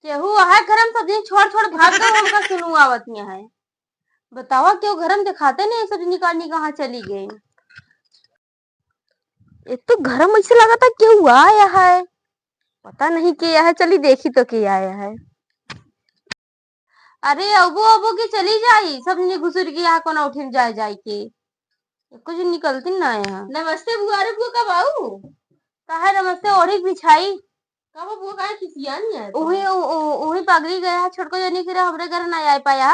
केहू है घर में सब्जी छोड़ छोड़ भाग गए हमका सुनू आवतिया है। बतावा क्यों घर में दिखाते नहीं सब्जी निकालनी कहाँ चली गई। एक तो घर में ऐसे लगा था क्यों आया है, पता नहीं क्या है, चली देखी तो क्या आया है। अरे अबू अबू की चली जाई सब घुसुर की यहाँ कोना उठिन जाए जाए के कुछ निकलती ना यहाँ। नमस्ते बुआ, रे बुआ कब आऊ कहा नमस्ते ओढ़ी बिछाई कब बुआ कहा किसिया नहीं है उही उही पगड़ी गया छोटको जनी फिर हमरे घर ना आ पाया।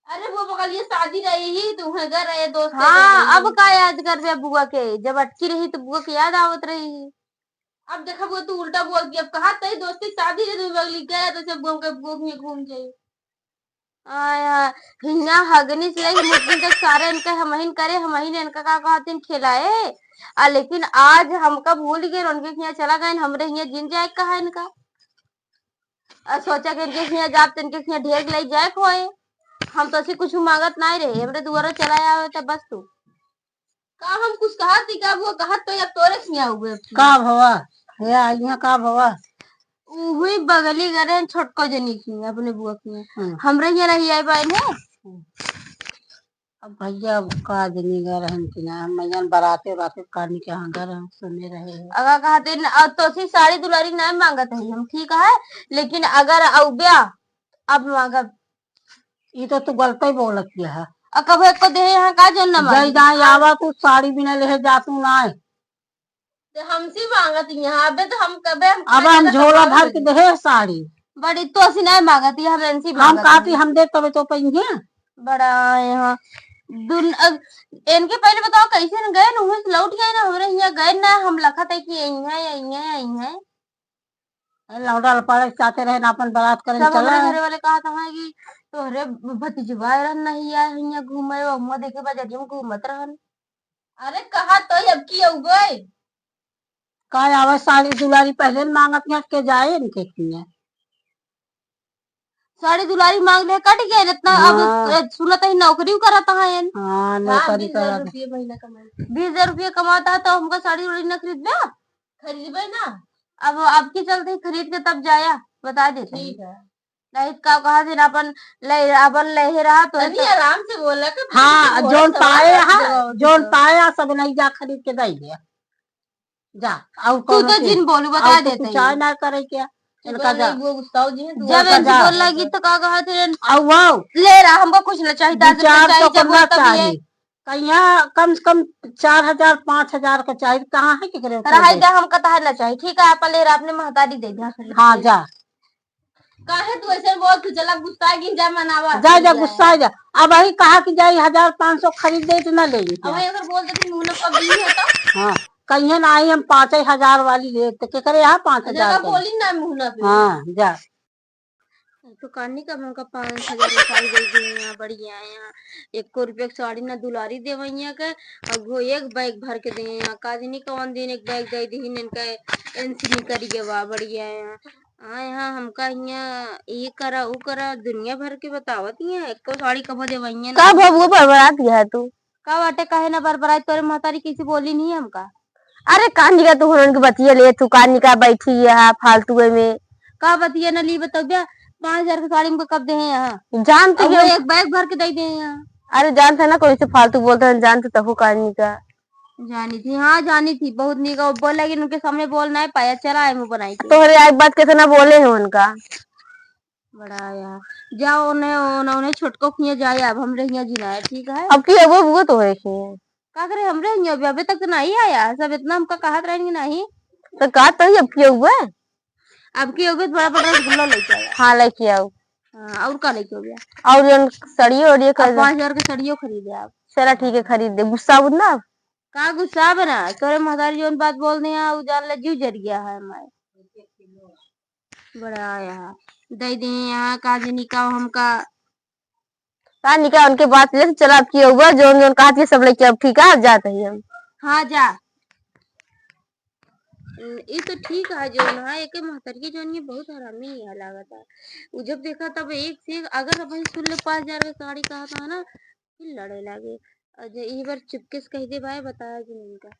अरे वो बगल ये शादी रही ही तुम्हें घर रहे दोस्त। हाँ अब का याद कर रहे बुआ के, जब अटकी रही तो बुआ की याद आवत रही। अब देखा वो तू उल्टा बोल दी, अब कहा तई दोस्ती शादी रे तुम बगली गया तो सब घूम जाए। आया हिन्ना हगनी से लेके मुट्ठी तक सारे इनका हमहिन करे हमहिन इनका का कहते खिलाए। लेकिन आज हमका भूल गए उनके यहाँ चला गए हमरे यहाँ जिन जाए कहा इनका। सोचा कि इनके यहाँ जाप इनके यहाँ ढेर ले जाए खोए। हम तो ऐसे कुछ मांगत नहीं रहे हमरे दुआरा चला आवे तो बस तू का हम कुछ कहा थी का वो कहा तो अब तोरे यहाँ हुए का भवा हे आइया का भवा वही बगली करे छोटको जनी की अपने बुआ की हमरे यहाँ नहीं आई पाए ने। अब भैया का जनी घर हम कि ना हम मैयन बराते राते कानी के यहाँ घर हम सुने रहे हैं। अगर कहते तो सी साड़ी दुलारी नहीं मांगत है हम ठीक है, लेकिन अगर अब्या अब मांगब ये तो तू गलत ही बोलत है। कब को दे यहाँ का जो न जय जाए आवा तू साड़ी बिना ले जा तू ना तो हमसे मांगत यहाँ अबे तो हम कबे अब हम झोला भर के दे साड़ी बड़ी तो ऐसी नहीं मांगती हम इनसी हम काती हम दे तबे तो पहिए बड़ा यहाँ इनके पहले बताओ कैसे न गए न लौट गए ना हमारे यहाँ गए ना हम लखा थे कि यही है लौटा लपाड़ा चाहते रहे ना अपन बारात करे चला घरे वाले कहा था कि तोहरे भतीजवा नहीं आए यहाँ घूमे अम्मा देखे बाजारी में घूमत रहन। अरे कहा तो अब की हो गए का आवे साड़ी दुलारी पहले मांगत के जाए इनके किए साड़ी दुलारी मांग ले कट गए इतना। अब सुनत है नौकरी करता है। हाँ नौकरी करता 20,000 रुपये कमाता है तो हमको साड़ी उड़ी न खरीदबे ना। अब की चलते खरीद के तब जाया बता देते ठीक है नहीं का कहा दिन अपन ले रहा तो आराम से बोला हाँ जोन पाया सब नहीं जा खरीद के दे दिया जा और तू तो जिन बोलू बता देते चाय ना करे क्या इनका जा जब इनसे बोल लगी तो का कहा थे ले रहा हमको कुछ न चाहिए कहीं कम से कम 4,000 5,000 का चाहिए कहाँ है कि करे हम कहा ना चाहिए ठीक है अपन ले रहा अपने महतारी दे दिया। हाँ जा काहे तू ऐसे बोल तू चला गुस्सा की जा मनावा जा गुस्सा जा अब वही कहा कि जाए 1,500 खरीद दे तो ना ले अगर बोल देती मुंह कब भी होता। हाँ कहीं ना आई हम 5,000 वाली ले तो क्या करे यहाँ 5,000 बोली ना मुंह हाँ जा तो कानी का हमका 5,000 रुपये दे दिए यहाँ बढ़िया है यहाँ 1 रुपये साड़ी ना दुलारी दे वही के और वो एक बैग भर के दे यहाँ काजनी कौन दिन एक बैग दे दी इनका एनसी करी के वाह बढ़िया है यहाँ। हाँ यहाँ हमका यहाँ ये करा वो करा दुनिया भर के बतावत यहाँ एक साड़ी कब दे वही का वो बरबरा दिया है तू का बाटे काहे ना बरबरा तोरे महतारी किसी बोली नहीं हमका। अरे कानी का तू उनके बतिया ले तू कानी का बैठी है फालतू में का बतिया न ली बताओ 5,000 की साड़ी में कब दे यहाँ जानते हो एक बैग भर के दे दे यहाँ। अरे जानते ना कोई से फालतू बोलते हैं जानते तब कानी का जानी थी हाँ जानी थी बहुत निका बोल लेकिन उनके सामने बोल नहीं पाया चला है मुँह बनाई तो एक बात कैसे ना बोले हैं उनका बड़ा यार जाओ उन्हें छोटको खिया जाए अब हमरे यहाँ जीना है ठीक है अब की वो तो है का करे हमरे यहाँ अभी तक तो नहीं आया सब इतना हमका कहत रहेंगे नहीं तो कहा तो अब की हुआ अब की होगी बड़ा बड़ा रसगुल्ला लेके आया हाँ लेके आओ हाँ और का लेके हो गया और सड़ियो और 5,000 की सड़ियो खरीदे आप चला ठीक है खरीद दे गुस्सा बुद ना का गुस्सा बना तोरे महतारी जोन बात बोल दे यहाँ जान ले जीव जर गया है हमारे बड़ा यहाँ दे दे यहाँ का निकाह हमका का निकाह उनके बात ले चला अब की हुआ जोन जोन कहा सब लेके अब ठीक है जाते हैं हम हाँ जा ये तो ठीक है जो ना एक महतरी जो ये बहुत हरामी है लागत है वो जब देखा तब एक से अगर अपन सुन ले 5,000 का साड़ी कहा था ना फिर लड़े लगे ये बार चुपके से कह दे भाई बताया कि नहीं का